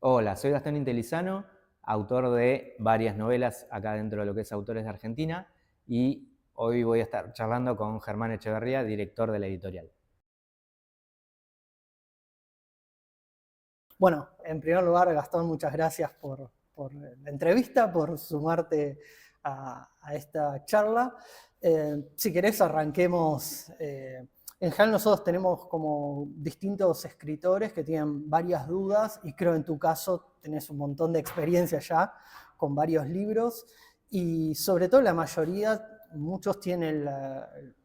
Hola, soy Gastón Intelizano, autor de varias novelas acá dentro de lo que es Autores de Argentina, y hoy voy a estar charlando con Germán Echeverría, director de la editorial. Bueno, en primer lugar, Gastón, muchas gracias por la entrevista, por sumarte a esta charla. Si querés, arranquemos. En general nosotros tenemos como distintos escritores que tienen varias dudas y creo en tu caso tenés un montón de experiencia ya con varios libros y sobre todo la mayoría, muchos tienen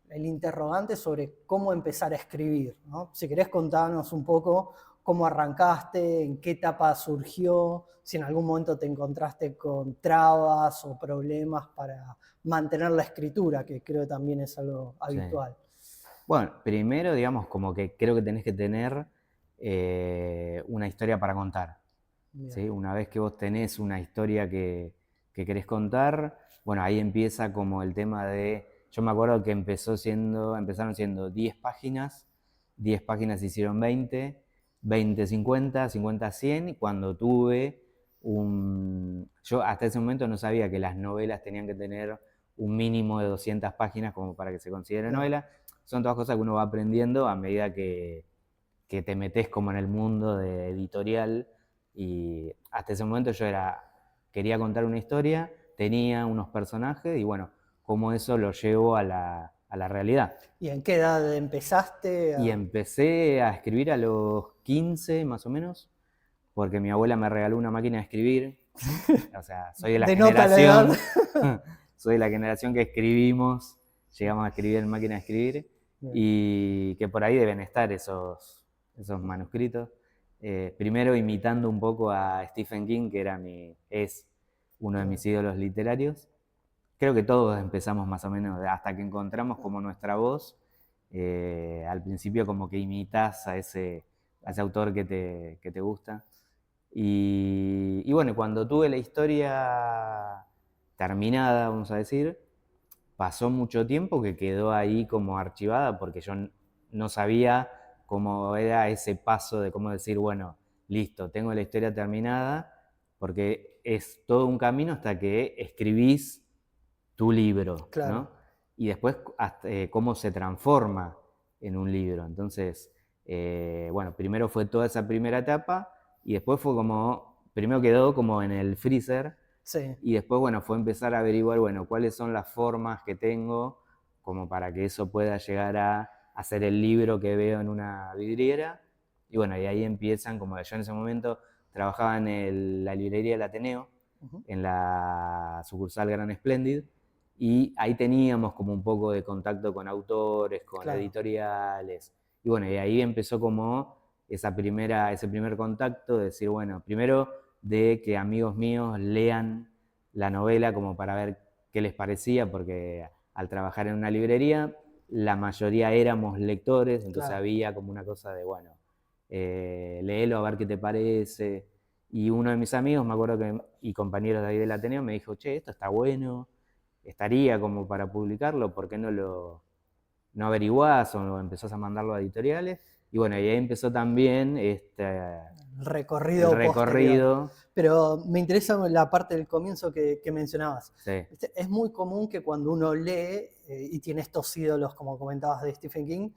el interrogante sobre cómo empezar a escribir, ¿no? Si querés contarnos un poco cómo arrancaste, en qué etapa surgió, si en algún momento te encontraste con trabas o problemas para mantener la escritura, que creo también es algo Sí. habitual. Bueno, primero, digamos, como que creo que tenés que tener una historia para contar. Bien. ¿Sí? Una vez que vos tenés una historia que querés contar, bueno, ahí empieza como el tema de... Yo me acuerdo que empezaron siendo 10 páginas, 10 páginas se hicieron 20, 20 50, 50 100, y cuando tuve un... Yo hasta ese momento no sabía que las novelas tenían que tener un mínimo de 200 páginas como para que se considere Claro. novela. Son todas cosas que uno va aprendiendo a medida que te metes como en el mundo de editorial, y hasta ese momento quería contar una historia, tenía unos personajes y bueno, cómo eso lo llevo a la realidad. ¿Y en qué edad empezaste? Y empecé a escribir a los 15 más o menos, porque mi abuela me regaló una máquina de escribir. O sea, soy de la Denota la edad. generación, soy de la generación que escribimos, llegamos a escribir en máquina de escribir, Bien. y que por ahí deben estar esos manuscritos. Primero imitando un poco a Stephen King, que es uno de mis ídolos literarios. Creo que todos empezamos más o menos, hasta que encontramos como nuestra voz. Al principio como que imitas a ese autor que te gusta. Y bueno, cuando tuve la historia terminada, vamos a decir, pasó mucho tiempo que quedó ahí como archivada porque yo no sabía cómo era ese paso de cómo decir, bueno, listo, tengo la historia terminada, porque es todo un camino hasta que escribís tu libro, Claro. ¿no? Y después cómo se transforma en un libro. Entonces, bueno, primero fue toda esa primera etapa y después fue como, primero quedó como en el freezer Sí. y después, bueno, fue empezar a averiguar, bueno, cuáles son las formas que tengo como para que eso pueda llegar a hacer el libro que veo en una vidriera. Y bueno, y ahí empiezan, como yo en ese momento trabajaba en la librería del Ateneo, Ujú. en la sucursal Gran Splendid, y ahí teníamos como un poco de contacto con autores, con Claro. editoriales, y bueno, y ahí empezó como ese primer contacto de decir, bueno, primero de que amigos míos lean la novela como para ver qué les parecía, porque al trabajar en una librería, la mayoría éramos lectores, entonces Claro. había como una cosa de, bueno, léelo a ver qué te parece. Y uno de mis amigos, me acuerdo y compañeros de ahí del Ateneo, me dijo, che, esto está bueno, estaría como para publicarlo, ¿por qué no averiguás o empezás a mandarlo a editoriales? Y bueno, y ahí empezó también El el recorrido posterior. recorrido. Pero me interesa la parte del comienzo que mencionabas. Sí, Es muy común que cuando uno lee y tiene estos ídolos, como comentabas, de Stephen King,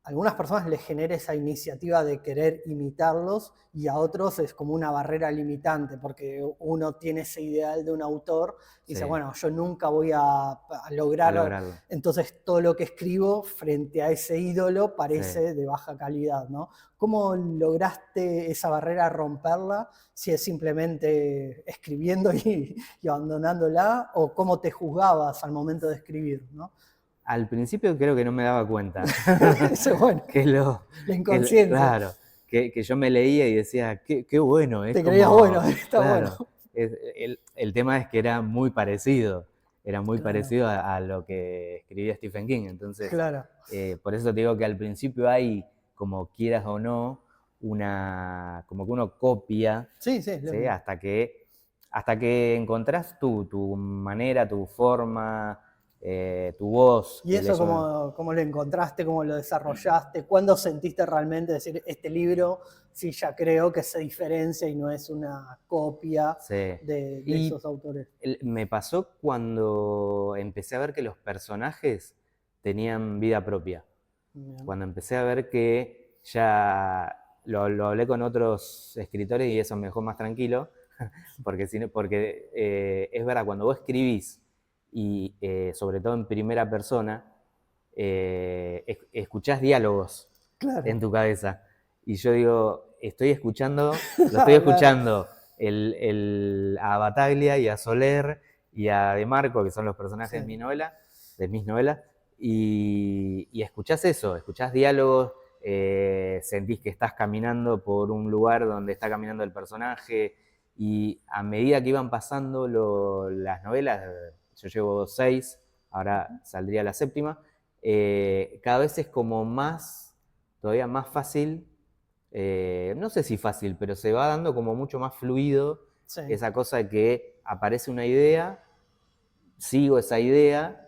a algunas personas les genera esa iniciativa de querer imitarlos y a otros es como una barrera limitante porque uno tiene ese ideal de un autor y sí, dice, bueno, yo nunca voy a a lograr, lograrlo. entonces todo lo que escribo frente a ese ídolo Sí. parece de baja calidad, ¿no? ¿Cómo lograste esa barrera romperla? Si es simplemente escribiendo y abandonándola, o cómo te juzgabas al momento de escribir, ¿no? Al principio creo que no me daba cuenta. Eso es bueno, que lo, la inconsciencia. claro, que yo me leía y decía, qué bueno, es Te creías bueno, como, está bueno. claro, el tema es que era muy Claro, parecido a lo que escribía Stephen King, entonces, claro. por eso te digo que al principio hay, como quieras o no, como que uno copia, Sí, sí. ¿sí? Hasta que encontrás tu manera, tu forma, tu voz, ¿Y que eso eso... cómo lo encontraste, cómo lo desarrollaste? ¿Cuándo sentiste realmente decir, este libro sí ya creo que se diferencia y no es una copia Sí. de Y esos autores. me pasó cuando empecé a ver que los personajes tenían vida propia. Bien. Cuando empecé a ver que ya lo hablé con otros escritores y eso me dejó más tranquilo, porque es verdad, cuando vos escribís, y sobre todo en primera persona, escuchás diálogos Claro. en tu cabeza. Y yo digo, lo estoy Hablar. escuchando a Bataglia y a Soler y a De Marco, que son los personajes Sí. de mis novelas, y escuchás eso, escuchás diálogos, sentís que estás caminando por un lugar donde está caminando el personaje, y a medida que iban pasando las novelas, yo llevo 6, ahora saldría la 7ª, cada vez es como todavía más fácil, no sé si fácil, pero se va dando como mucho más fluido Sí. esa cosa de que aparece una idea, sigo esa idea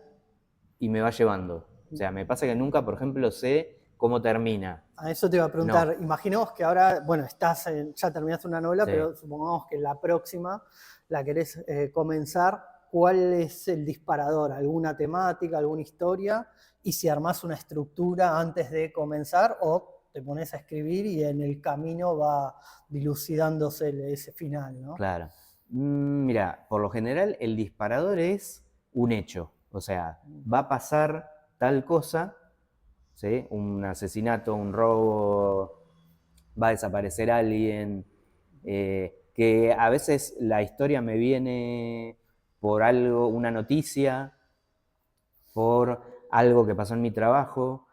y me va llevando. O sea, me pasa que nunca, por ejemplo, sé cómo termina. A eso te iba a preguntar. No. Imaginemos que ahora, bueno, ya terminaste una novela, Sí. pero supongamos que la próxima la querés comenzar. ¿Cuál es el disparador? ¿Alguna temática, alguna historia? Y si armás una estructura antes de comenzar o te pones a escribir y en el camino va dilucidándose ese final, ¿no? Claro. Mira, por lo general el disparador es un hecho. O sea, va a pasar tal cosa, ¿sí? Un asesinato, un robo, va a desaparecer alguien, que a veces la historia me viene por algo, una noticia, por algo que pasó en mi trabajo,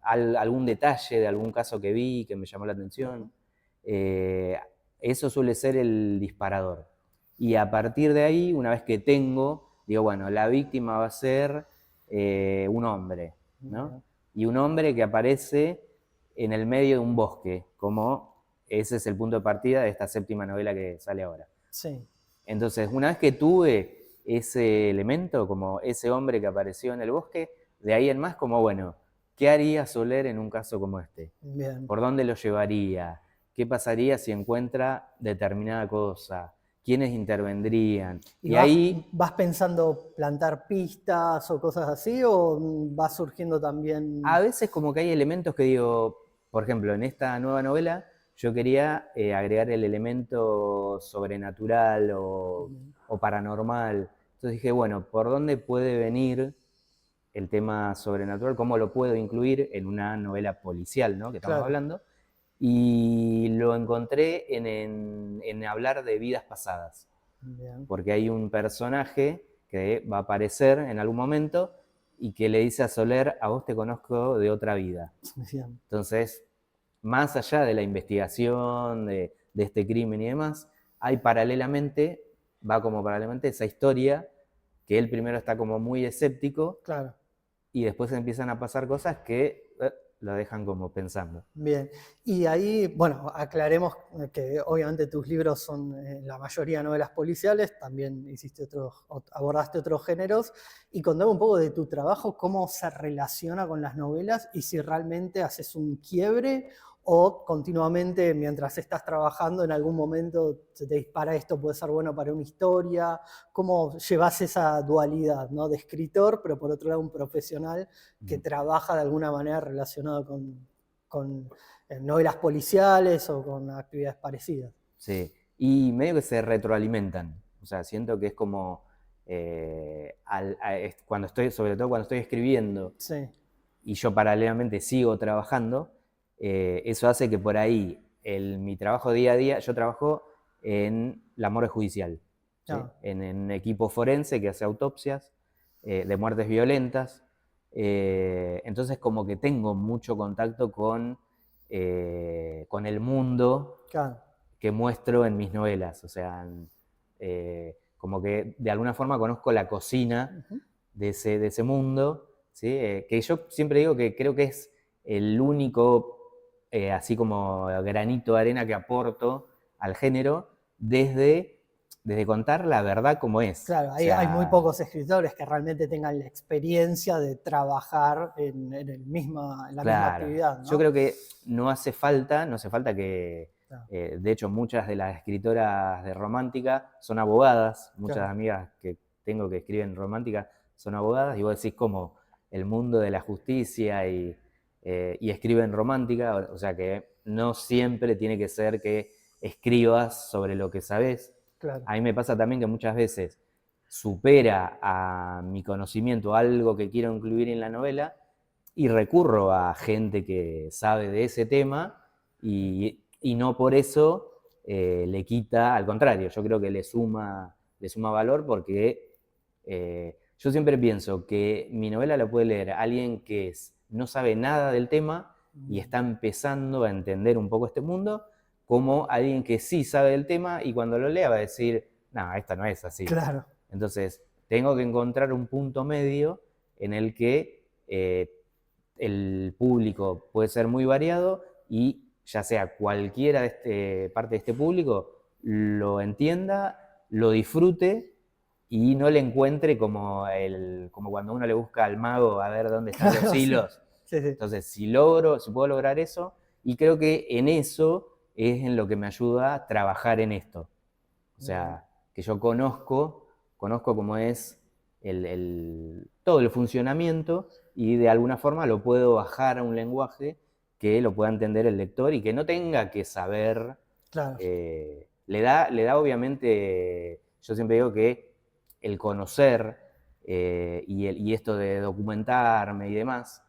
algún detalle de algún caso que vi que me llamó la atención. Eso suele ser el disparador. Y a partir de ahí, una vez que digo, bueno, la víctima va a ser un hombre, ¿no? Y un hombre que aparece en el medio de un bosque, como ese es el punto de partida de esta 7ª novela que sale ahora. Sí. Entonces, una vez que tuve ese elemento, como ese hombre que apareció en el bosque, de ahí en más, como, bueno, ¿qué haría Soler en un caso como este? Bien. ¿Por dónde lo llevaría? ¿Qué pasaría si encuentra determinada cosa? ¿Quiénes intervendrían? ¿Y ahí, vas pensando plantar pistas o cosas así o va surgiendo también? a veces como que hay elementos que digo, por ejemplo, en esta nueva novela, yo quería agregar el elemento sobrenatural o paranormal. Entonces dije, bueno, ¿por dónde puede venir el tema sobrenatural? ¿Cómo lo puedo incluir en una novela policial, ¿no? Que estamos Claro. hablando? Y lo encontré en hablar de vidas pasadas. Bien. Porque hay un personaje que va a aparecer en algún momento y que le dice a Soler, a vos te conozco de otra vida. Bien. Entonces, más allá de la investigación de este crimen y demás, va como paralelamente esa historia, que él primero está como muy escéptico, Claro. y después empiezan a pasar cosas que lo dejan como pensando. Bien. Y ahí, bueno, aclaremos que obviamente tus libros son la mayoría novelas policiales, también abordaste otros géneros, y contame un poco de tu trabajo, cómo se relaciona con las novelas y si realmente haces un quiebre o continuamente mientras estás trabajando en algún momento se te dispara esto, puede ser bueno para una historia. ¿Cómo llevas esa dualidad, ¿no? De escritor, pero por otro lado un profesional que trabaja de alguna manera relacionado con novelas policiales o con actividades parecidas? Sí, y medio que se retroalimentan. O sea, siento que es como sobre todo cuando estoy escribiendo Sí. y yo paralelamente sigo trabajando, eso hace que por ahí mi trabajo día a día, yo trabajo en la morgue judicial, ¿sí? Ah. En equipo forense que hace autopsias de muertes violentas. Entonces como que tengo mucho contacto con el mundo Claro. que muestro en mis novelas. O sea, como que de alguna forma conozco la cocina de ese mundo, ¿sí? Que yo siempre digo que creo que es el único, así como granito de arena que aporto al género desde desde contar la verdad como es. Claro, O hay muy sea, pocos escritores que realmente tengan la experiencia de trabajar en la misma claro, actividad, yo ¿no? creo que no hace falta que, Claro, de hecho muchas de las escritoras de romántica son abogadas, muchas claro, amigas que tengo que escriben romántica son abogadas, y vos decís como el mundo de la justicia y escriben romántica, o sea que no siempre tiene que ser que escribas sobre lo que sabés. claro, A mí me pasa también que muchas veces supera a mi conocimiento algo que quiero incluir en la novela, y recurro a gente que sabe de ese tema y no por eso le quita, al contrario, yo creo que le suma valor porque yo siempre pienso que mi novela la puede leer alguien que no sabe nada del tema y está empezando a entender un poco este mundo, como alguien que sí sabe del tema y cuando lo lea va a decir, no, esta no es así. claro, Entonces, tengo que encontrar un punto medio en el que el público puede ser muy variado y ya sea cualquiera de parte de este público lo entienda, lo disfrute y no le encuentre como cuando uno le busca al mago a ver dónde están los claro, sí, hilos. sí, sí. Entonces, si puedo lograr eso, y creo que en eso es en lo que me ayuda a trabajar en esto. O Bien, sea, que yo conozco cómo es todo el funcionamiento y de alguna forma lo puedo bajar a un lenguaje que lo pueda entender el lector y que no tenga que saber. claro, Le da obviamente, yo siempre digo que el conocer y esto de documentarme y demás,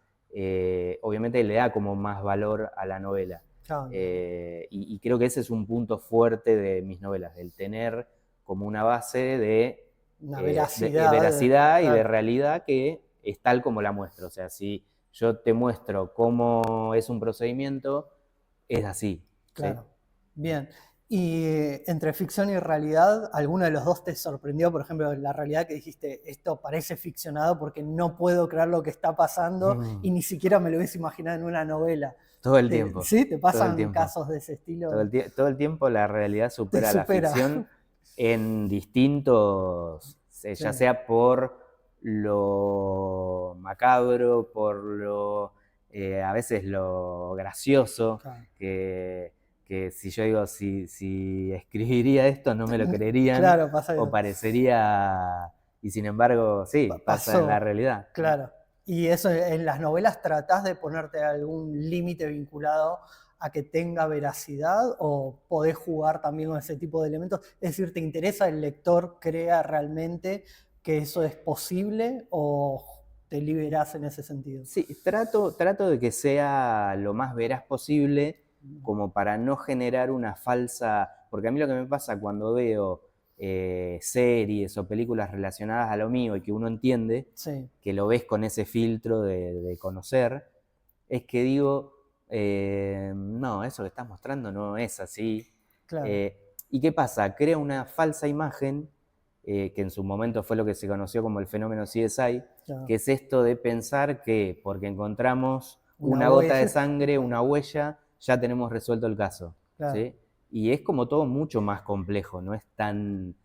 obviamente le da como más valor a la novela. claro, Y creo que ese es un punto fuerte de mis novelas, el tener como una base una de veracidad, veracidad y de claro, realidad que es tal como la muestro. O sea, si yo te muestro cómo es un procedimiento, es así. ¿Sí? claro. Bien. Y entre ficción y realidad, ¿alguno de los dos te sorprendió? Por ejemplo, la realidad que dijiste, esto parece ficcionado porque no puedo creer lo que está pasando y ni siquiera me lo hubiese imaginado en una novela. Todo el tiempo, ¿Sí? ¿Te todo el pasan tiempo. casos de ese Todo estilo? todo el tiempo la realidad Te supera a la supera. ficción en distintos, Sí, ya sea por lo macabro, por a veces lo gracioso, claro. que, que si yo digo, si escribiría esto no me lo creerían, Claro, pasa o eso. parecería, y sin embargo, sí, pasa en la Pasó, realidad. claro. Y eso en las novelas tratás de ponerte algún límite vinculado a que tenga veracidad o podés jugar también con ese tipo de elementos. Es decir, ¿te interesa el lector crea realmente que eso es posible o te liberás en ese sentido? Sí, trato de que sea lo más veraz posible, como para no generar una falsa. Porque a mí lo que me pasa cuando veo series o películas relacionadas a lo mío y que uno entiende, Sí, que lo ves con ese filtro de conocer, es que digo, no, eso que estás mostrando no es así. claro, ¿Y qué pasa? Crea una falsa imagen, que en su momento fue lo que se conoció como el fenómeno CSI, claro. que es esto de pensar que porque encontramos Una una gota de huella, sangre, una huella, ya tenemos resuelto el caso. claro, ¿Sí? Y es como todo mucho más complejo, no es tan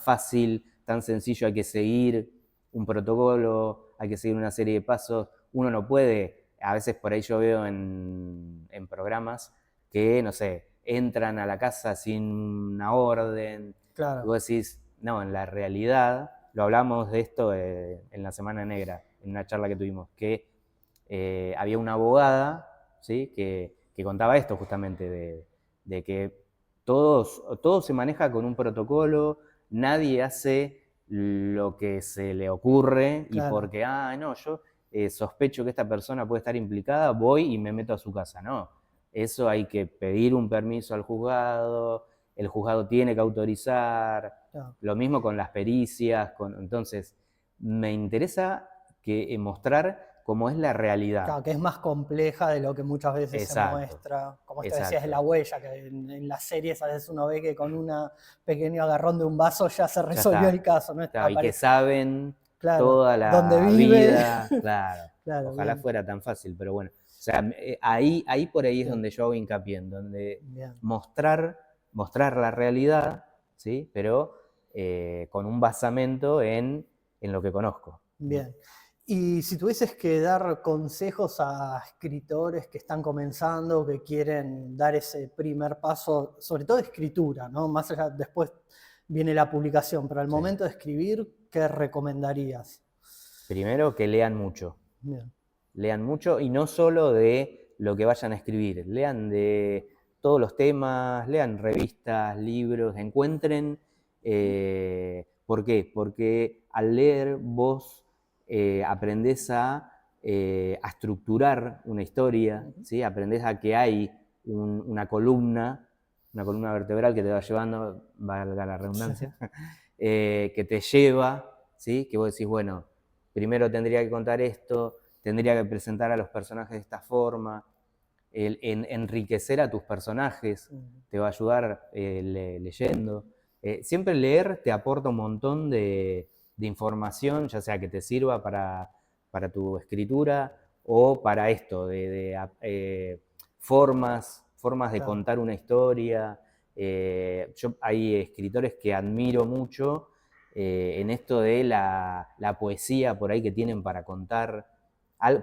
fácil, tan sencillo, hay que seguir un protocolo, hay que seguir una serie de pasos, uno no puede, a veces por ahí yo veo en programas que, no sé, entran a la casa sin una orden, y claro, vos decís, no, en la realidad, lo hablamos de esto en la Semana Negra, en una charla que tuvimos, que había una abogada, ¿sí? que contaba esto justamente, de que todo se maneja con un protocolo, nadie hace lo que se le ocurre y claro, porque, no, yo sospecho que esta persona puede estar implicada, voy y me meto a su casa. No, eso hay que pedir un permiso al juzgado, el juzgado tiene que autorizar, claro. lo mismo con las pericias, entonces me interesa mostrar cómo es la realidad. Claro, que es más compleja de lo que muchas veces se Exacto, muestra, como esto decías de la exacto. huella, que en las series a veces uno ve que con un pequeño agarrón de un vaso ya se Ya resolvió el está. caso, ¿no? Claro, y que Aparece, saben claro, toda dónde la vive, vida, claro. claro, Ojalá bien, fuera tan fácil, pero bueno. O sea, ahí por ahí es bien, donde yo hago hincapié, en donde bien, mostrar la realidad, ¿sí? Pero con un basamento en lo que conozco. Bien. Y si tuvieses que dar consejos a escritores que están comenzando, que quieren dar ese primer paso, sobre todo de escritura, ¿no? Más allá, después viene la publicación, pero al Sí. momento de escribir, ¿qué recomendarías? Primero, que lean mucho. Bien. Lean mucho, y no solo de lo que vayan a escribir, lean de todos los temas, lean revistas, libros, encuentren. ¿Por qué? Porque al leer vos aprendés a estructurar una historia, ¿sí? Aprendés a que hay una columna vertebral que te va llevando, valga la redundancia, que te lleva, ¿sí? Que vos decís, bueno, primero tendría que contar esto, tendría que presentar a los personajes de esta forma, enriquecer a tus personajes, te va a ayudar leyendo. Siempre leer te aporta un montón de información, ya sea que te sirva para tu escritura o para esto, formas de Claro. contar una historia. Hay escritores que admiro mucho en esto de la poesía por ahí que tienen para contar.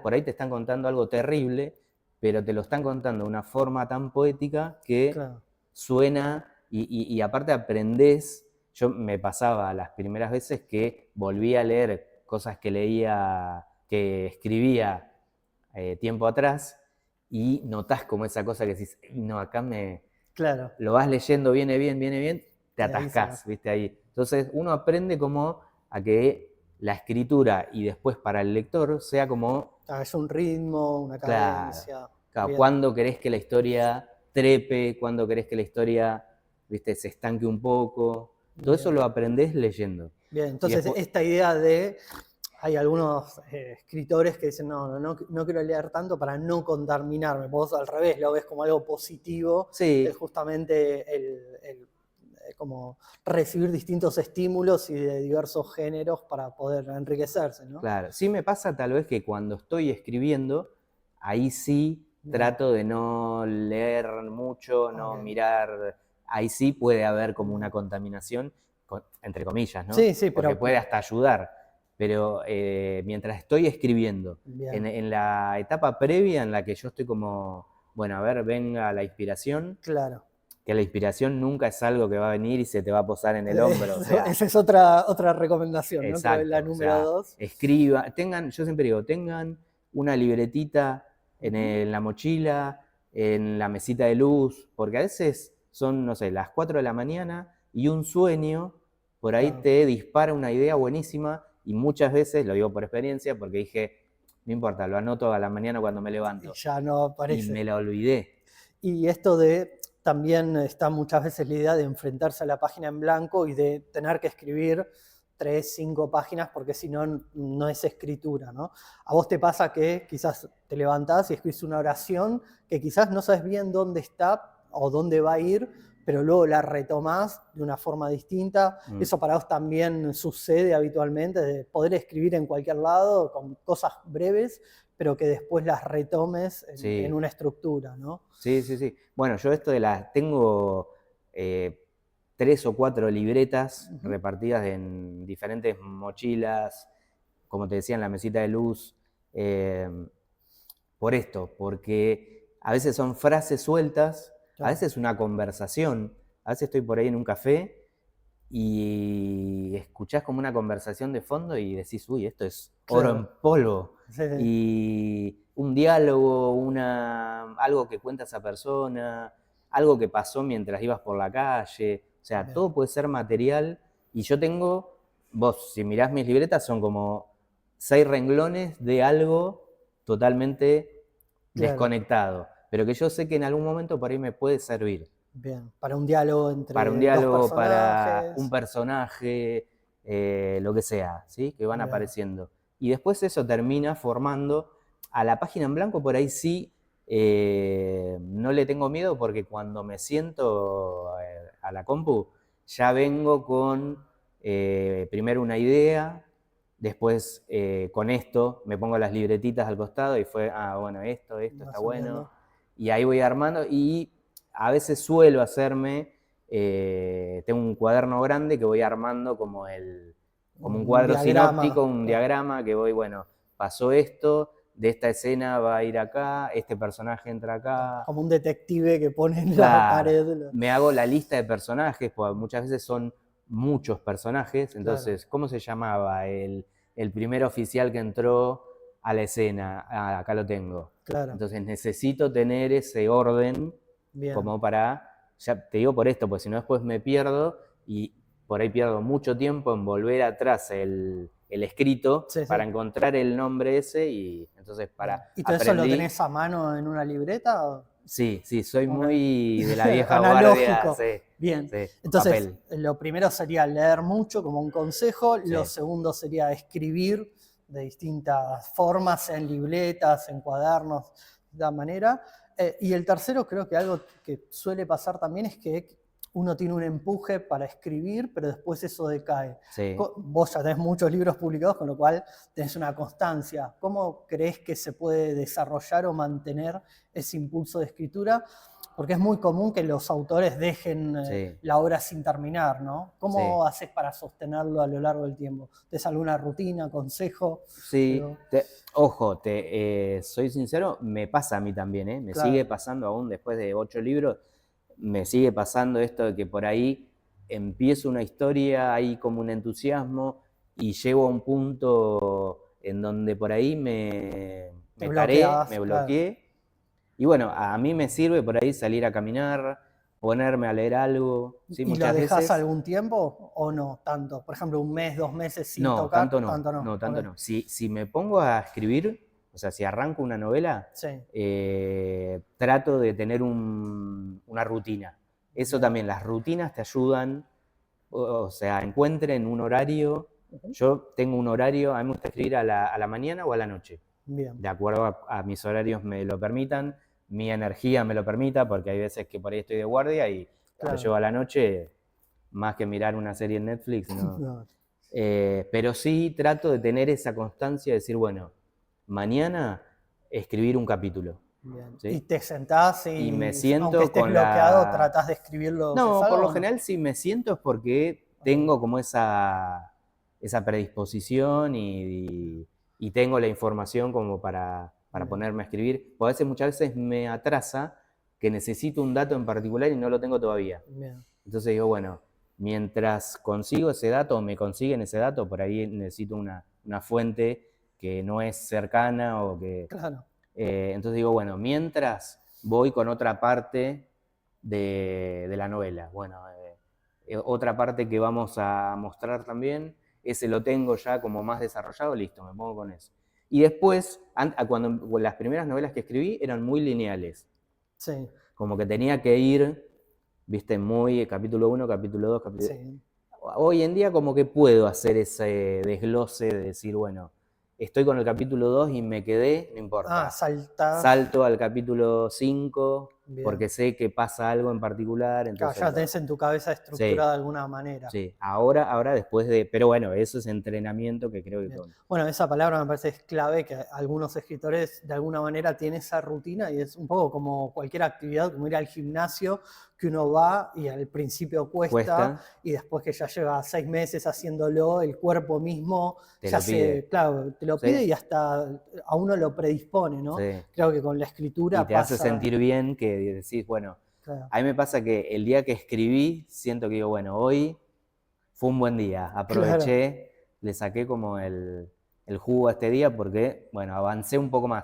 Por ahí te están contando algo terrible, pero te lo están contando de una forma tan poética que Claro. suena, y aparte aprendés. Yo me pasaba las primeras veces que volví a leer cosas que leía, que escribía tiempo atrás, y notás como esa cosa que decís, no, acá Claro. lo vas leyendo, viene bien, te Y ahí se va. atascás, ¿viste? Ahí. Entonces uno aprende como a que la escritura y después para el lector sea como, Es un ritmo, una claro, cadencia. claro, Bien. cuándo querés que la historia trepe, cuándo querés que la historia, ¿viste?, se estanque un poco. Todo eso Bien. lo aprendés leyendo. Bien, Y entonces después, esta idea de, hay algunos escritores que dicen, no quiero leer tanto para no contaminarme. Vos al revés lo ves como algo positivo, sí, es justamente como recibir distintos estímulos y de diversos géneros para poder enriquecerse, ¿no? claro. Sí me pasa tal vez que cuando estoy escribiendo, ahí sí Bien. trato de no leer mucho, no Ok. mirar. Ahí sí puede haber como una contaminación, entre comillas, ¿no? Sí, sí, Porque pero puede hasta ayudar. Pero mientras estoy escribiendo, bien, en la etapa previa en la que yo estoy como, bueno, a ver, venga la inspiración, claro. que la inspiración nunca es algo que va a venir y se te va a posar en el hombro. O sea, Esa es otra recomendación, ¿no? Creo que es la exacto, o número sea, 2. yo siempre digo, tengan una libretita en la mochila, en la mesita de luz, porque a veces son, no sé, las 4 de la mañana y un sueño por ahí Claro. te dispara una idea buenísima, y muchas veces, lo digo por experiencia, porque dije, no importa, lo anoto a la mañana cuando me Y levanto, ya no y aparece. me la olvidé. Y esto de, también está muchas veces la idea de enfrentarse a la página en blanco y de tener que escribir 3, 5 páginas, porque si no, no es escritura, ¿no? A vos te pasa que quizás te levantás y escribís una oración que quizás no sabes bien dónde está o dónde va a ir, pero luego la retomás de una forma distinta. Eso para vos también sucede habitualmente, de poder escribir en cualquier lado con cosas breves, pero que después las retomes en Sí. una estructura, ¿no? Sí, sí, sí. Bueno, yo esto tengo 3 o 4 libretas repartidas en diferentes mochilas, como te decía, en la mesita de luz, por esto, porque a veces son frases sueltas, a veces una conversación, a veces estoy por ahí en un café y escuchás como una conversación de fondo y decís, uy, esto es oro en polvo. Sí, sí. Y un diálogo, algo que cuenta esa persona, algo que pasó mientras ibas por la calle, o sea, Bien. todo puede ser material. Y yo tengo, vos, si mirás mis libretas, son como 6 renglones de algo totalmente desconectado, pero que yo sé que en algún momento por ahí me puede servir. Bien, para un diálogo entre Para un dos diálogo, para personajes. un personaje, lo que sea, ¿sí? Que van Bien. apareciendo. Y después eso termina formando. A la página en blanco por ahí sí no le tengo miedo, porque cuando me siento a la compu, ya vengo con primero una idea, después con esto me pongo las libretitas al costado y bueno, esto está bueno. Y ahí voy armando, y a veces suelo hacerme tengo un cuaderno grande que voy armando como un cuadro diagrama, sinóptico, un claro. diagrama que voy, bueno, pasó esto, de esta escena va a ir acá, este personaje entra acá. Como un detective que pone en la Claro, pared. me hago la lista de personajes, porque muchas veces son muchos personajes, entonces, Claro. ¿cómo se llamaba el primer oficial que entró a la escena? Ah, acá lo tengo. Claro. Entonces necesito tener ese orden Bien. como para, ya te digo por esto, pues si no después me pierdo y por ahí pierdo mucho tiempo en volver atrás el escrito Sí, para sí. encontrar el nombre ese y entonces Bien. para ¿Y todo eso lo aprendí. tenés a mano en una libreta? Sí, soy Ok. muy de la vieja guardia, Analógico. sí, Bien. sí, Entonces, papel, lo primero sería leer mucho como un consejo, sí, lo segundo sería escribir de distintas formas, en libretas, en cuadernos, de esta manera. Y el tercero, creo que algo que suele pasar también es que uno tiene un empuje para escribir, pero después eso decae. sí. Vos ya tenés muchos libros publicados, con lo cual tenés una constancia. ¿Cómo crees que se puede desarrollar o mantener ese impulso de escritura? Porque es muy común que los autores dejen Sí, la obra sin terminar, ¿no? sí. ¿Cómo haces para sostenerlo a lo largo del tiempo? ¿Tienes alguna rutina, consejo? Sí, Algo? ojo, soy sincero, me pasa a mí también, ¿eh? Me sigue Claro, pasando aún después de 8 libros, me sigue pasando esto de que por ahí empiezo una historia, hay como un entusiasmo y llego a un punto en donde por ahí te me taré, bloqueabas, me claro. bloqueé. Y bueno, a mí me sirve por ahí salir a caminar, ponerme a leer algo, ¿sí? ¿Y lo Muchas dejás veces. algún tiempo o no tanto? Por ejemplo, un mes, 2 meses sin No, tocar, tanto no, tanto no. no, tanto Ok. no. Si me pongo a escribir, o sea, si arranco una novela, Sí, trato de tener una rutina. Eso bien. también, las rutinas te ayudan, o sea, encuentren un horario. Ujú. Yo tengo un horario, a mí me gusta escribir a la mañana o a la noche, Bien, de acuerdo a mis horarios me lo permitan, mi energía me lo permita, porque hay veces que por ahí estoy de guardia y cuando claro. llego a la noche, más que mirar una serie en Netflix, no. No, Pero sí trato de tener esa constancia de decir, bueno, mañana escribir un capítulo, bien. ¿Y ¿sí? te sentás Y me y, aunque siento estés con bloqueado, la. tratás de escribir lo que No, por salga lo o no? general si me siento es porque Ok, tengo como esa predisposición y tengo la información como para bien, ponerme a escribir. Porque a veces, muchas veces me atrasa que necesito un dato en particular y no lo tengo todavía. bien, Entonces digo, bueno, mientras consigo ese dato o me consiguen ese dato, por ahí necesito una fuente que no es cercana o que. claro, Entonces digo, bueno, mientras voy con otra parte de la novela. Bueno, otra parte que vamos a mostrar también, ese lo tengo ya como más desarrollado, listo, me pongo con eso. Y después, cuando las primeras novelas que escribí eran muy lineales, sí, como que tenía que ir, viste, muy capítulo 1, capítulo 2, capítulo. sí. Hoy en día como que puedo hacer ese desglose de decir, bueno, estoy con el capítulo 2 y me quedé, no Ah, importa. saltás, Salto al capítulo 5 bien. porque sé que pasa algo en particular, Claro, entonces ya tenés en tu cabeza Sí, estructurada de alguna manera. sí. Ahora después de. Pero bueno, eso es entrenamiento que creo que Bien. con. Bueno, esa palabra me parece es clave, que algunos escritores de alguna manera tienen esa rutina y es un poco como cualquier actividad, como ir al gimnasio, que uno va y al principio cuesta Cuesta, y después que ya lleva 6 meses haciéndolo, el cuerpo mismo te ya lo pide. claro, te lo pide Sí, y hasta a uno lo predispone, ¿no? sí. Creo que con la Y escritura te hace pasa, sentir bien que decís, bueno, claro, a mí me pasa que el día que escribí, siento que digo, bueno, hoy fue un buen día, claro, aproveché, le saqué como el jugo a este día porque, bueno, avancé un poco más.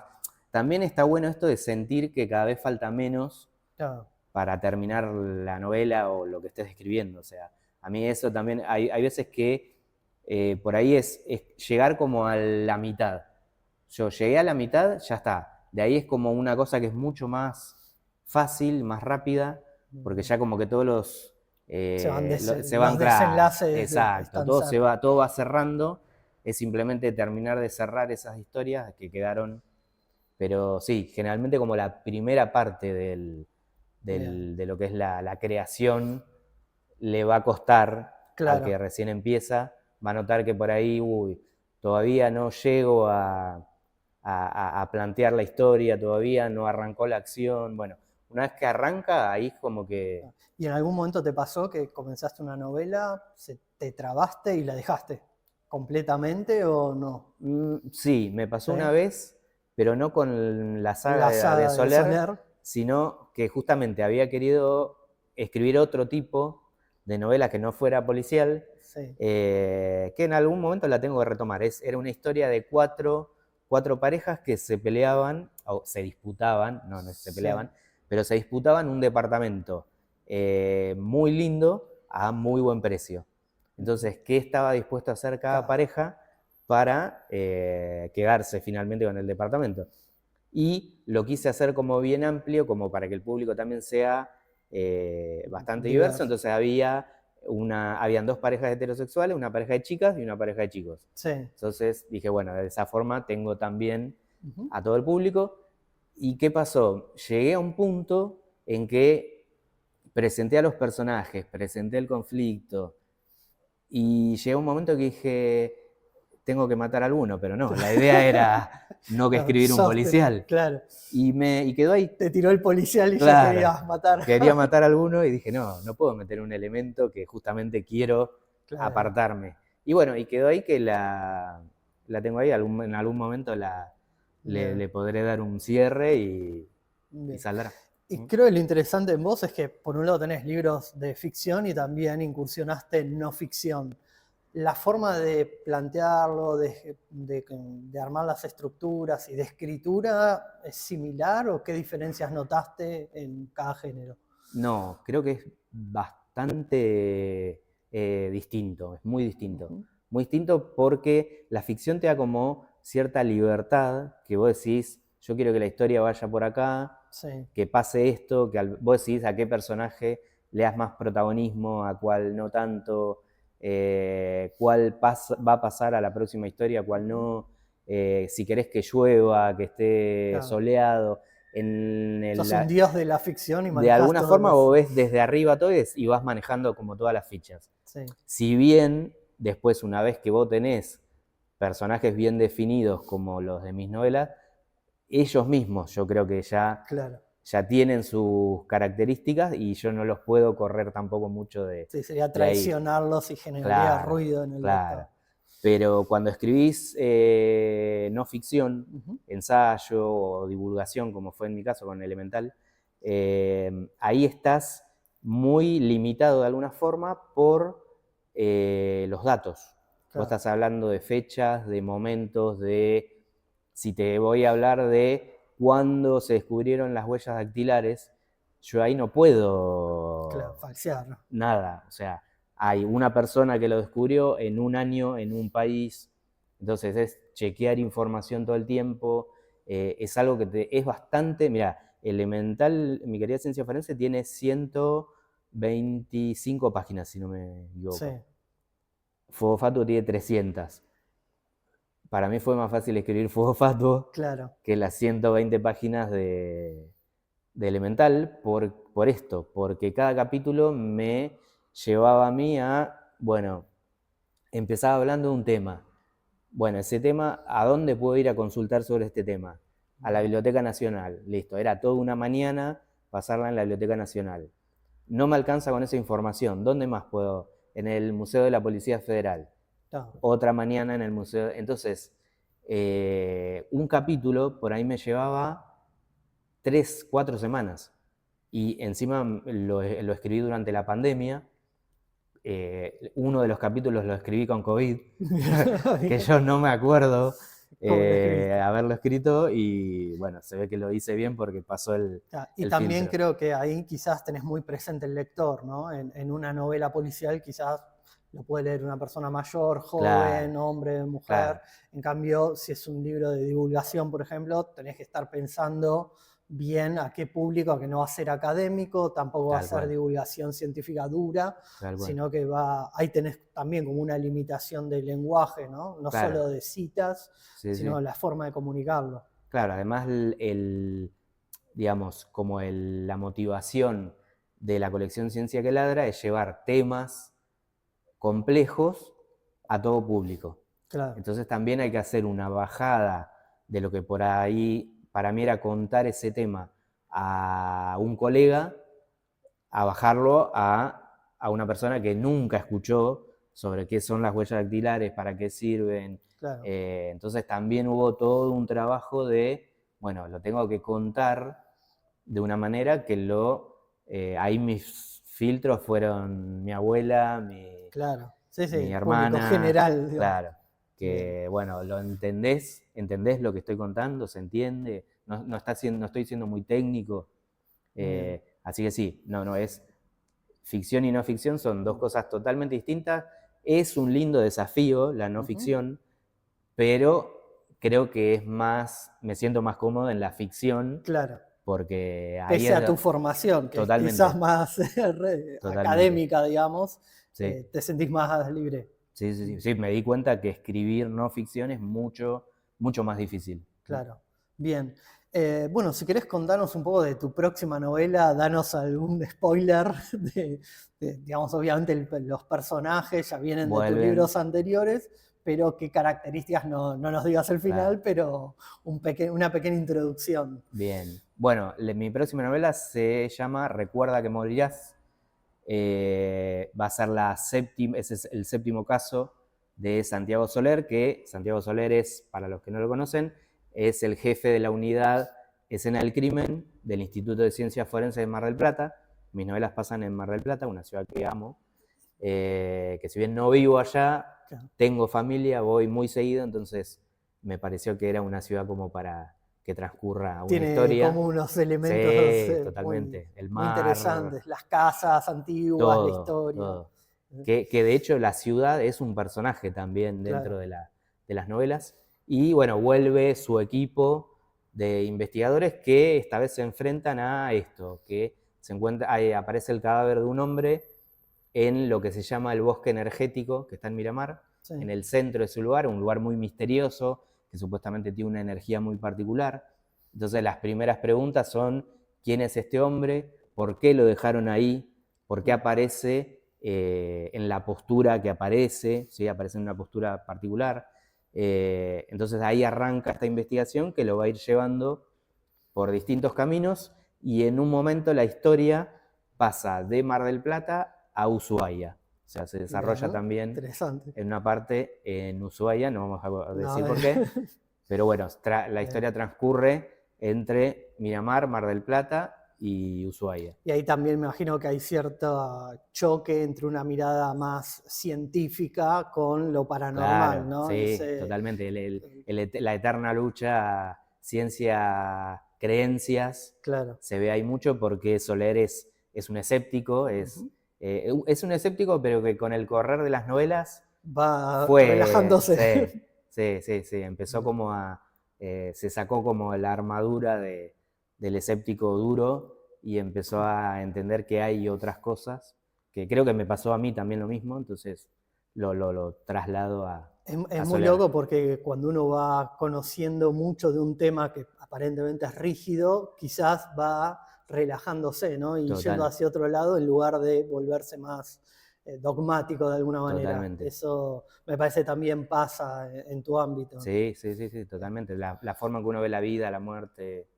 También está bueno esto de sentir que cada vez falta menos claro, para terminar la novela o lo que estés escribiendo. O sea, a mí eso también, hay veces que por ahí es llegar como a la mitad. Yo llegué a la mitad, ya está. De ahí es como una cosa que es mucho más fácil, más rápida, porque ya como que todos se los van, claro, desenlaces exacto, están cerca. todo va cerrando, es simplemente terminar de cerrar esas historias que quedaron, pero sí, generalmente como la primera parte Bien, de lo que es la creación le va a costar al que claro. recién empieza, va a notar que por ahí, uy, todavía no llego a plantear la historia, todavía no arrancó la acción, bueno, Una vez que arranca, ahí es como que... ¿Y en algún momento te pasó que comenzaste una novela, te trabaste y la dejaste completamente o no? Sí, me pasó ¿Sí? una vez, pero no con la La saga de saga de Soler, Soler. sino que justamente había querido escribir otro tipo de novela que no fuera policial, Sí. que en algún momento la tengo que retomar. Era una historia de cuatro parejas que se peleaban, o se disputaban, no se peleaban, Sí. pero se disputaban un departamento muy lindo a muy buen precio. Entonces, ¿qué estaba dispuesto a hacer cada Claro. pareja para quedarse finalmente con el departamento? Y lo quise hacer como bien amplio, como para que el público también sea bastante diverso. Entonces habían dos parejas heterosexuales, una pareja de chicas y una pareja de chicos. Sí. Entonces dije, bueno, de esa forma tengo también Ujú. a todo el público. ¿Y qué pasó? Llegué a un punto en que presenté a los personajes, presenté el conflicto, y llegó un momento que dije, tengo que matar a alguno, pero no, la idea era no que escribir un policial. Claro. Y quedó ahí. Te tiró el policial y ya Claro, querías matar. quería matar a alguno y dije, no puedo meter un elemento que justamente quiero Claro. apartarme. Y bueno, y quedó ahí que la tengo ahí, en algún momento le podré dar un cierre y saldrá. Y creo que lo interesante en vos es que por un lado tenés libros de ficción y también incursionaste en no ficción. ¿La forma de plantearlo, de armar las estructuras y de escritura es similar o qué diferencias notaste en cada género? No, creo que es bastante distinto, es muy distinto. Uh-huh. Muy distinto porque la ficción te da como cierta libertad, que vos decís, yo quiero que la historia vaya por acá, sí, que pase esto, que vos decís a qué personaje le das más protagonismo, a cuál no tanto, cuál va a pasar a la próxima historia, cuál no, si querés que llueva, que esté claro. soleado. Sos un dios de la ficción y De manejás alguna todo forma eso. vos ves desde arriba todo y vas manejando como todas las fichas. Sí. Si bien después, una vez que vos tenés personajes bien definidos como los de mis novelas, ellos mismos yo creo que Claro. ya tienen sus características y yo no los puedo correr tampoco mucho de, Sí, sería de ahí. traicionarlos y generaría Claro, ruido en el claro. lector. Pero cuando escribís no ficción, Uh-huh. ensayo o divulgación, como fue en mi caso con Elemental, ahí estás muy limitado de alguna forma por los datos. Claro. Vos estás hablando de fechas, de momentos, de... Si te voy a hablar de cuándo se descubrieron las huellas dactilares, yo ahí no puedo... Claro, falsear. Nada, o sea, hay una persona que lo descubrió en un año, en un país, entonces es chequear información todo el tiempo, es algo que es bastante, mira, Elemental, mi querida ciencia forense, tiene 125 páginas, si no me equivoco. Sí. Fuego Fatuo tiene 300. Para mí fue más fácil escribir Fuego Fatuo Claro. que las 120 páginas de Elemental por esto, porque cada capítulo me llevaba a mí bueno, empezaba hablando de un tema. Bueno, ese tema, ¿a dónde puedo ir a consultar sobre este tema? A la Biblioteca Nacional. Listo, era toda una mañana pasarla en la Biblioteca Nacional. No me alcanza con esa información. ¿Dónde más puedo? En el Museo de la Policía Federal. No. Otra mañana en el museo. Entonces, un capítulo por ahí me llevaba 3, 4 semanas. Y encima lo escribí durante la pandemia. Uno de los capítulos lo escribí con COVID, que yo no me acuerdo haberlo escrito y bueno, se ve que lo hice bien porque pasó Y el también filtro. creo que ahí quizás tenés muy presente el lector, ¿no? En una novela policial quizás lo puede leer una persona mayor, joven, Claro, hombre, mujer. claro. En cambio, si es un libro de divulgación, por ejemplo, tenés que estar pensando bien a qué público, que no va a ser académico, tampoco va a Tal ser cual, divulgación científica dura, tal cual. sino que ahí tenés también como una limitación de lenguaje, ¿no? No Claro. solo de citas, Sí, sino sí. la forma de comunicarlo. Claro, además digamos, como la motivación de la colección Ciencia que Ladra es llevar temas complejos a todo público. Claro. Entonces también hay que hacer una bajada de lo que por ahí para mí era contar ese tema a un colega a bajarlo a una persona que nunca escuchó sobre qué son las huellas dactilares, para qué sirven. Claro. Entonces también hubo todo un trabajo de, bueno, lo tengo que contar de una manera que ahí mis filtros fueron mi abuela, Claro. Sí, mi sí, público hermana, general, digamos. claro, Bien. que bueno, lo entendés lo que estoy contando, se entiende, no estoy siendo muy técnico, Bien. así que sí, no, es ficción y no ficción, son dos cosas totalmente distintas, es un lindo desafío la no Ujú. ficción, pero creo que me siento más cómodo en la ficción, Claro. porque ahí Pese es a tu formación, que es quizás totalmente, más totalmente, académica, digamos, sí. te sentís más libre. Sí, sí, sí, sí, me di cuenta que escribir no ficción es mucho, mucho más difícil. Claro. Bien. Bueno, si querés contarnos un poco de tu próxima novela, danos algún spoiler digamos, obviamente los personajes ya vienen de tus Vuelven, libros anteriores, pero qué características, no nos digas el claro, final, pero una pequeña introducción. bien. Bueno, mi próxima novela se llama Recuerda que morirás. Va a ser ese es el séptimo caso de Santiago Soler, que Santiago Soler es, para los que no lo conocen, es el jefe de la unidad Escena del Crimen del Instituto de Ciencias Forenses de Mar del Plata. Mis novelas pasan en Mar del Plata, una ciudad que amo, que si bien no vivo allá, Claro. tengo familia, voy muy seguido, entonces me pareció que era una ciudad como para que transcurra una Tiene historia. como unos elementos Sí, muy, totalmente. El muy mar, interesantes, las casas antiguas, la todo, historia. todo. Que de hecho la ciudad es un personaje también dentro Claro. de las novelas. Y bueno, vuelve su equipo de investigadores que esta vez se enfrentan a esto, que ahí aparece el cadáver de un hombre en lo que se llama el bosque energético, que está en Miramar, Sí. en el centro de ese lugar, un lugar muy misterioso, que supuestamente tiene una energía muy particular. Entonces las primeras preguntas son, ¿quién es este hombre? ¿Por qué lo dejaron ahí? ¿Por qué aparece en la postura que aparece? ¿Sí? Aparece en una postura particular. Entonces ahí arranca esta investigación que lo va a ir llevando por distintos caminos y en un momento la historia pasa de Mar del Plata a Ushuaia. O sea, se desarrolla Bien, también interesante. en una parte en Ushuaia, no vamos a No, decir por qué, pero bueno, la bien. historia transcurre entre Miramar, Mar del Plata y Ushuaia. Y ahí también me imagino que hay cierto choque entre una mirada más científica con lo paranormal, Claro, ¿no? sí, totalmente. La eterna lucha ciencia-creencias Claro. se ve ahí mucho porque Soler es un escéptico, Ujú. es un escéptico, pero que con el correr de las novelas Va fue, relajándose. sí, empezó como se sacó como la armadura del escéptico duro y empezó a entender que hay otras cosas, que creo que me pasó a mí también lo mismo, entonces lo traslado Es a muy Soler. loco porque cuando uno va conociendo mucho de un tema que aparentemente es rígido, quizás va relajándose, ¿no? Y yendo Total, hacia otro lado en lugar de volverse más dogmático de alguna manera. totalmente. Eso me parece también pasa en tu ámbito. Sí, totalmente. La forma en que uno ve la vida, la muerte.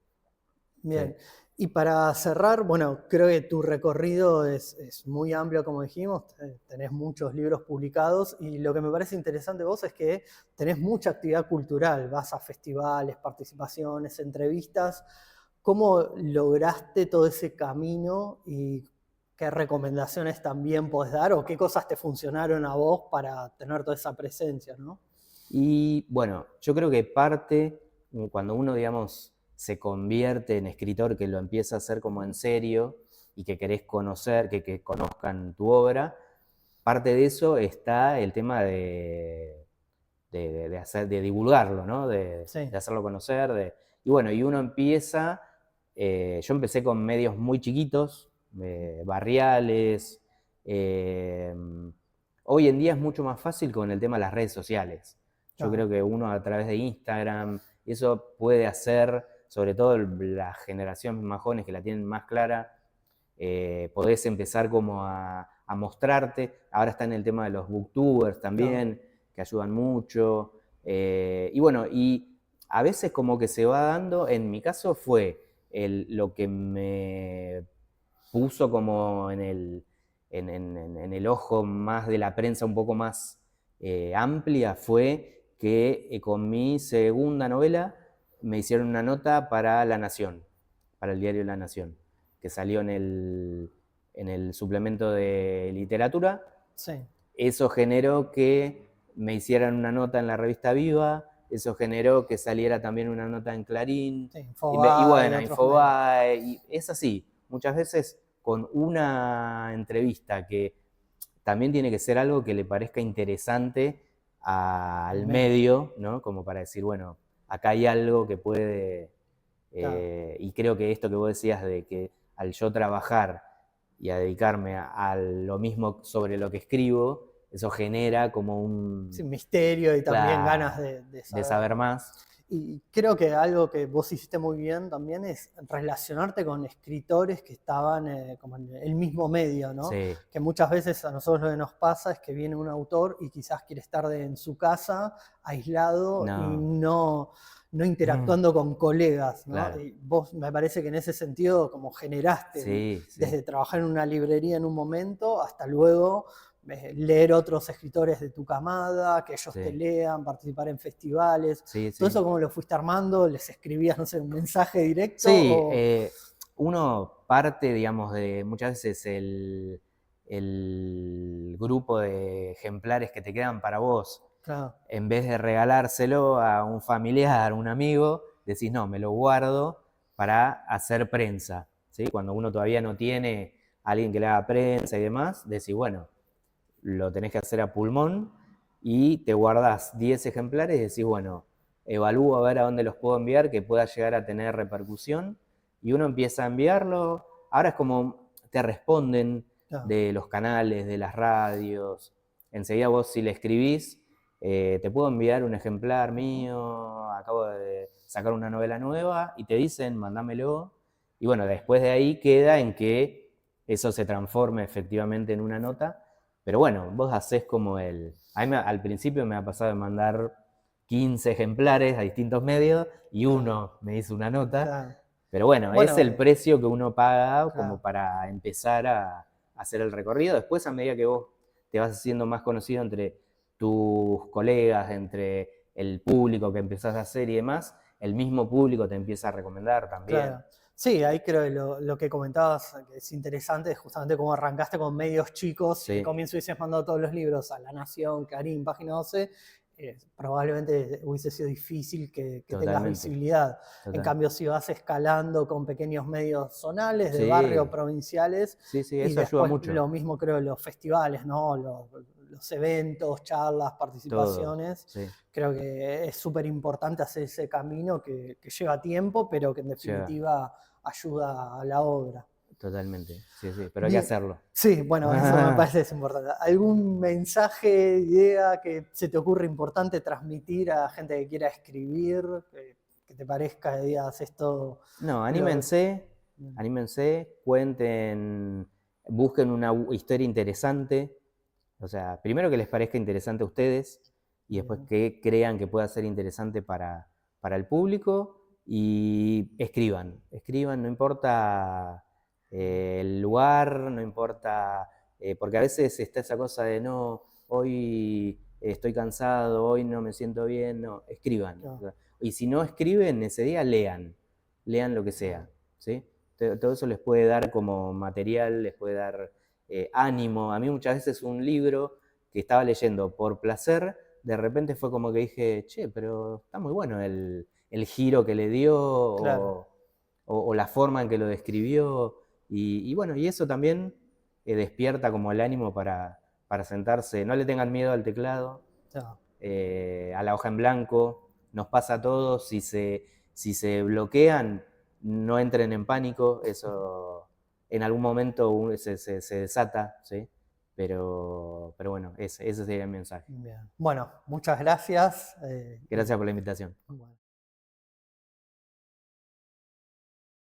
Sí. Bien, y para cerrar, bueno, creo que tu recorrido es muy amplio, como dijimos, tenés muchos libros publicados y lo que me parece interesante de vos es que tenés mucha actividad cultural, vas a festivales, participaciones, entrevistas. ¿Cómo lograste todo ese camino y qué recomendaciones también podés dar o qué cosas te funcionaron a vos para tener toda esa presencia, ¿no? Y bueno, yo creo que parte, cuando uno, digamos, se convierte en escritor, que lo empieza a hacer como en serio y que querés conocer, que conozcan tu obra, parte de eso está el tema de divulgarlo, ¿no? Sí, De hacerlo conocer. Y bueno, y uno empieza, yo empecé con medios muy chiquitos, barriales. eh, Hoy en día es mucho más fácil con el tema de las redes sociales. Yo claro, creo que uno a través de Instagram, eso puede hacer, sobre todo las generaciones más jóvenes que la tienen más clara, podés empezar como a mostrarte. Ahora está en el tema de los booktubers claro, también, que ayudan mucho. Y bueno, y a veces como que se va dando, en mi caso fue lo que me puso como en el ojo más de la prensa un poco más amplia fue que con mi segunda novela me hicieron una nota para La Nación, para el diario La Nación, que salió en el suplemento de literatura. Sí, Eso generó que me hicieran una nota en la revista Viva, eso generó que saliera también una nota en Clarín, sí, y Infobae y bueno, otros medios. Infobae, y es así. Muchas veces con una entrevista que también tiene que ser algo que le parezca interesante al medio, ¿no? Como para decir, bueno, acá hay algo que puede... Claro. y creo que esto que vos decías de que al yo trabajar y a dedicarme a lo mismo sobre lo que escribo, eso genera como Sin misterio y también ganas de de saber. saber más. Y creo que algo que vos hiciste muy bien también es relacionarte con escritores que estaban como en el mismo medio, ¿no? Sí. Que muchas veces a nosotros lo que nos pasa es que viene un autor y quizás quiere estar en su casa, aislado y No. no interactuando con colegas, ¿no? Claro. Y vos me parece que en ese sentido como generaste Sí, sí. desde trabajar en una librería en un momento hasta luego leer otros escritores de tu camada, que ellos te Sí. lean, participar en festivales. Sí, ¿Todo sí. eso cómo lo fuiste armando? ¿Les escribías, no sé, un mensaje directo? Sí, O... uno parte, digamos, de muchas veces el grupo de ejemplares que te quedan para vos, Claro, en vez de regalárselo a un familiar, un amigo, decís, no, me lo guardo para hacer prensa, ¿sí? Cuando uno todavía no tiene a alguien que le haga prensa y demás, decís, bueno, lo tenés que hacer a pulmón y te guardás 10 ejemplares y decís, bueno, evalúo a ver a dónde los puedo enviar que pueda llegar a tener repercusión, y uno empieza a enviarlo. Ahora es como te responden claro, de los canales, de las radios. Enseguida vos, si le escribís, te puedo enviar un ejemplar mío, acabo de sacar una novela nueva, y te dicen, mandámelo. Y bueno, después de ahí queda en que eso se transforme efectivamente en una nota. Pero bueno, vos hacés como A mí al principio me ha pasado de mandar 15 ejemplares a distintos medios y claro, uno me hizo una nota. claro. Pero bueno, es el Bueno, precio que uno paga como claro, para empezar a hacer el recorrido. Después, a medida que vos te vas haciendo más conocido entre tus colegas, entre el público que empezás a hacer y demás, el mismo público te empieza a recomendar también. claro. Sí, ahí creo que lo que comentabas que es interesante es justamente cómo arrancaste con medios chicos. Si al Sí, comienzo hubieses mandado todos los libros a La Nación, Clarín, Página 12, probablemente hubiese sido difícil que tengas totalmente. visibilidad. En Total. cambio, si vas escalando con pequeños medios zonales, de barrio, Sí, provinciales, sí, sí, y eso ayuda después mucho. lo mismo creo los festivales, ¿no? Los eventos, charlas, Todo, participaciones. sí. Creo que es súper importante hacer ese camino que lleva tiempo, pero que en Lleva, definitiva ayuda a la obra. totalmente. Sí, sí, pero hay que Bien. hacerlo. Sí, bueno, eso me parece es importante. ¿Algún mensaje, idea que se te ocurre importante transmitir a gente que quiera escribir? Que te parezca, digas, esto... No, Lo... anímense, anímense, cuenten, busquen una historia interesante. O sea, primero que les parezca interesante a ustedes y después Bien, que crean que pueda ser interesante para el público, y escriban, escriban, no importa el lugar, no importa, porque a veces está esa cosa de no, hoy estoy cansado, hoy no me siento bien, no, escriban. O claro, sea, y si no escriben ese día, lean lo que claro, sea, ¿sí? Todo eso les puede dar como material, les puede dar ánimo. A mí muchas veces un libro que estaba leyendo por placer, de repente fue como que dije, che, pero está muy bueno el giro que le dio claro, o la forma en que lo describió. Y bueno, y eso también despierta como el ánimo para sentarse. No le tengan miedo al teclado, claro. a la hoja en blanco. Nos pasa a todos. Si se bloquean, no entren en pánico. Eso en algún momento se desata, ¿sí? Pero bueno, ese sería el mensaje. Bien. Bueno, muchas gracias. Gracias por la invitación. Bueno.